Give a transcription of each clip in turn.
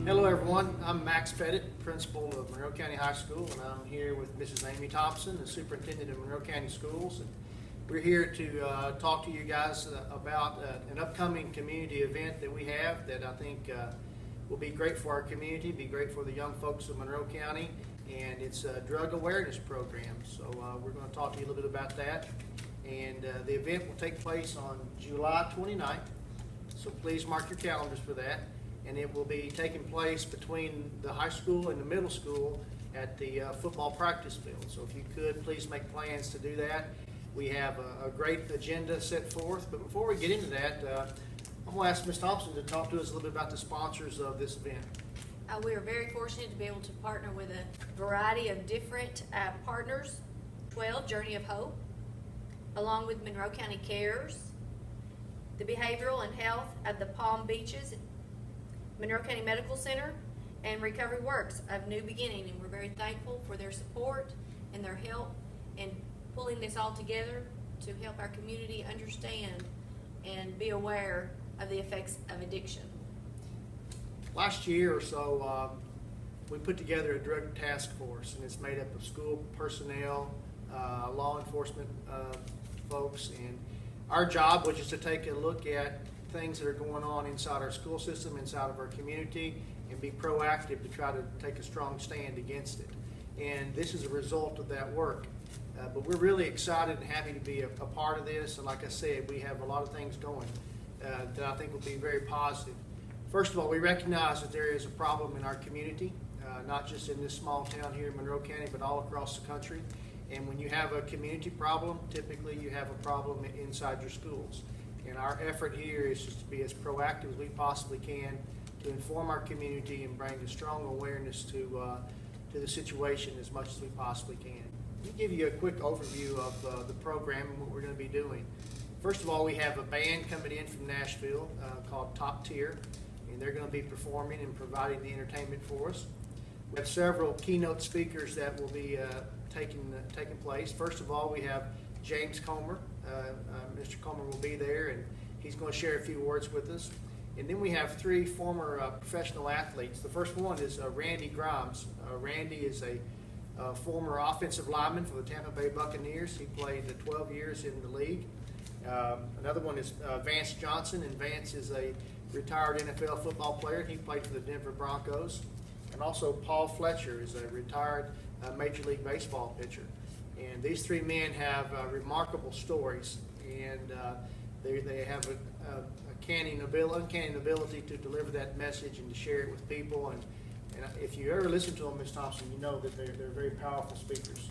Hello everyone, I'm Max Pettit, principal of Monroe County High School, and I'm here with Mrs. Amy Thompson, the superintendent of Monroe County Schools. And we're here to talk to you guys about an upcoming community event that we have that I think will be great for our community, be great for the young folks of Monroe County, and it's a drug awareness program. So we're going to talk to you a little bit about that. And the event will take place on July 29th, so please mark your calendars for that. And it will be taking place between the high school and the middle school at the football practice field. So if you could, please make plans to do that. We have a great agenda set forth. But before we get into that, I'm going to ask Ms. Thompson to talk to us a little bit about the sponsors of this event. We are very fortunate to be able to partner with a variety of different partners. 12, Journey of Hope, along with Monroe County Cares, the Behavioral and Health of the Palm Beaches, Monroe County Medical Center, and Recovery Works of New Beginning, and we're very thankful for their support and their help in pulling this all together to help our community understand and be aware of the effects of addiction. Last year or so, we put together a drug task force, and it's made up of school personnel, law enforcement folks, and our job was just to take a look at things that are going on inside our school system, inside of our community, and be proactive to try to take a strong stand against it. And this is a result of that work. But we're really excited and happy to be a part of this. And like I said, we have a lot of things going that I think will be very positive. First of all, we recognize that there is a problem in our community, not just in this small town here in Monroe County, but all across the country. And when you have a community problem, typically you have a problem inside your schools. And our effort here is just to be as proactive as we possibly can to inform our community and bring a strong awareness to the situation as much as we possibly can. Let me give you a quick overview of the program and what we're going to be doing. First of all, we have a band coming in from Nashville called Top Tier, and they're going to be performing and providing the entertainment for us. We have several keynote speakers that will be taking place. First of all, we have James Comer. Mr. Comer will be there, and he's going to share a few words with us. And then we have three former professional athletes. The first one is Randy Grimes. Randy is a former offensive lineman for the Tampa Bay Buccaneers. He played 12 years in the league. Another one is Vance Johnson, and Vance is a retired NFL football player. He played for the Denver Broncos. And also Paul Fletcher is a retired Major League Baseball pitcher. And these three men have remarkable stories, and they have uncanny ability to deliver that message and to share it with people. And if you ever listen to them, Ms. Thompson, you know that they're very powerful speakers.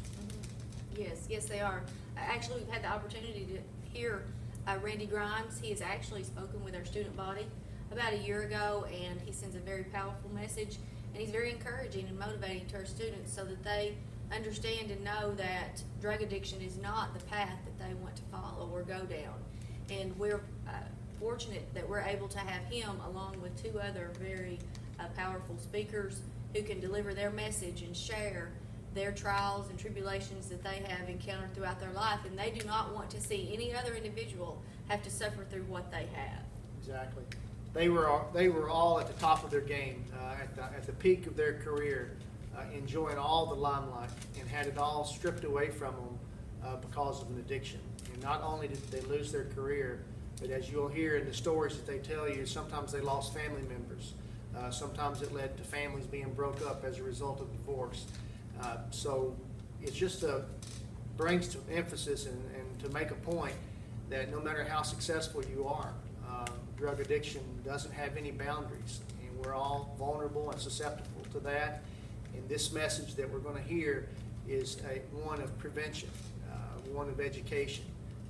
Mm-hmm. Yes, they are. Actually, we've had the opportunity to hear Randy Grimes. He has actually spoken with our student body about a year ago, and he sends a very powerful message, and he's very encouraging and motivating to our students so that they understand and know that drug addiction is not the path that they want to follow or go down. And we're fortunate that we're able to have him along with two other very powerful speakers who can deliver their message and share their trials and tribulations that they have encountered throughout their life, and they do not want to see any other individual have to suffer through what they have. Exactly. They were all at the top of their game, at the peak of their career, enjoying all the limelight, and had it all stripped away from them because of an addiction. And not only did they lose their career, but as you'll hear in the stories that they tell you, sometimes they lost family members. Sometimes it led to families being broke up as a result of divorce. So it's just brings to emphasis and to make a point that no matter how successful you are, drug addiction doesn't have any boundaries, and we're all vulnerable and susceptible to that. And this message that we're going to hear is one of prevention, one of education,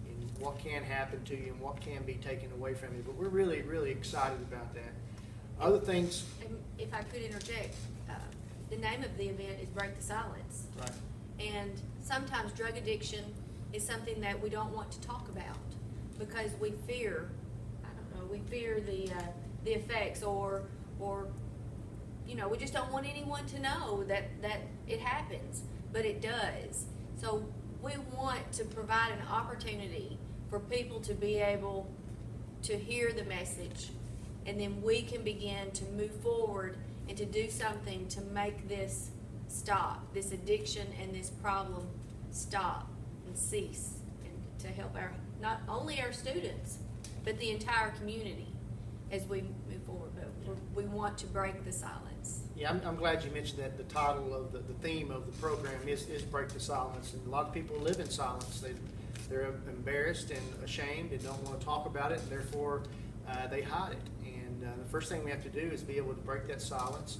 and what can happen to you and what can be taken away from you. But we're really, really excited about that. Other things. If I could interject, the name of the event is Break the Silence. Right. And sometimes drug addiction is something that we don't want to talk about because we fear, we fear the effects or we just don't want anyone to know that it happens, but it does. So we want to provide an opportunity for people to be able to hear the message, and then we can begin to move forward and to do something to make this stop, this addiction and this problem stop and cease, and to help not only our students, but the entire community as we move forward. But we want to break the silence. Yeah, I'm glad you mentioned that. The title of the theme of the program is Break the Silence. And a lot of people live in silence. They're embarrassed and ashamed and don't want to talk about it, and therefore they hide it. And the first thing we have to do is be able to break that silence.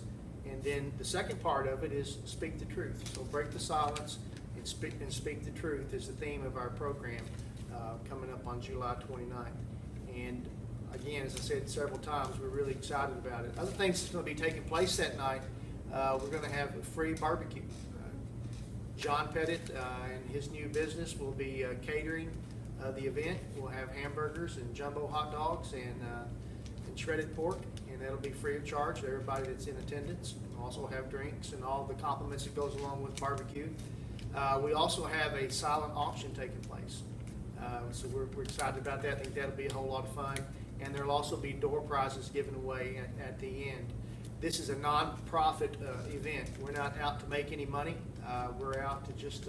And then the second part of it is speak the truth. So break the silence and speak the truth is the theme of our program coming up on July 29th. And again, as I said several times, we're really excited about it. Other things that's going to be taking place that night, we're going to have a free barbecue. John Pettit and his new business will be catering the event. We'll have hamburgers and jumbo hot dogs and shredded pork, and that'll be free of charge to everybody that's in attendance. We'll also have drinks and all the compliments that goes along with barbecue. We also have a silent auction taking place. So we're excited about that. I think that'll be a whole lot of fun. And there'll also be door prizes given away at the end. This is a non-profit event. We're not out to make any money. We're out to just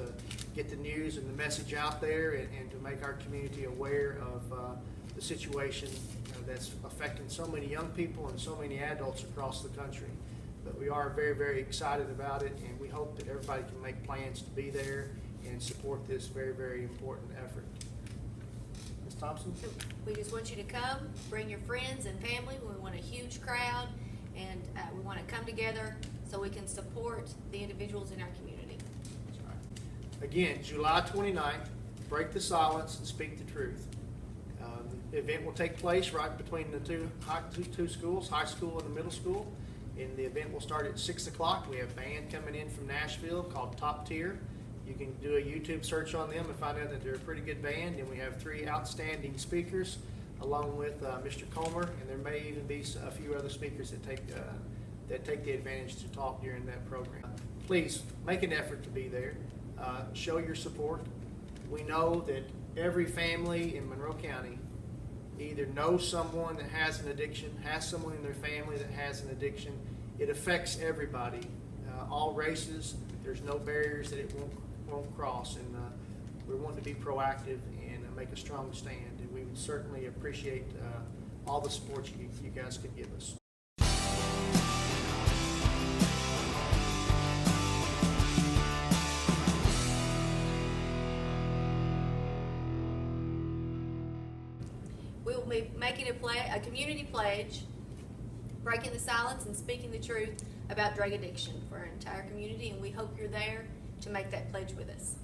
get the news and the message out there and to make our community aware of the situation that's affecting so many young people and so many adults across the country. But we are very, very excited about it, and we hope that everybody can make plans to be there and support this very, very important effort. Ms. Thompson? So we just want you to come, bring your friends and family. We want a huge crowd, and we want to come together so we can support the individuals in our community. That's right. Again, July 29th, break the silence and speak the truth. The event will take place right between the two schools, high school and the middle school. And the event will start at 6 o'clock. We have a band coming in from Nashville called Top Tier. You can do a YouTube search on them and find out that they're a pretty good band. And we have 3 outstanding speakers along with Mr. Comer, and there may even be a few other speakers that take the advantage to talk during that program. Please make an effort to be there. Show your support. We know that every family in Monroe County either knows someone that has an addiction, has someone in their family that has an addiction. It affects everybody, all races. There's no barriers that it won't cross, and we want to be proactive and make a strong stand. And we would certainly appreciate all the support you guys could give us. We will be making a community pledge, breaking the silence and speaking the truth about drug addiction for our entire community, and we hope you're there to make that pledge with us.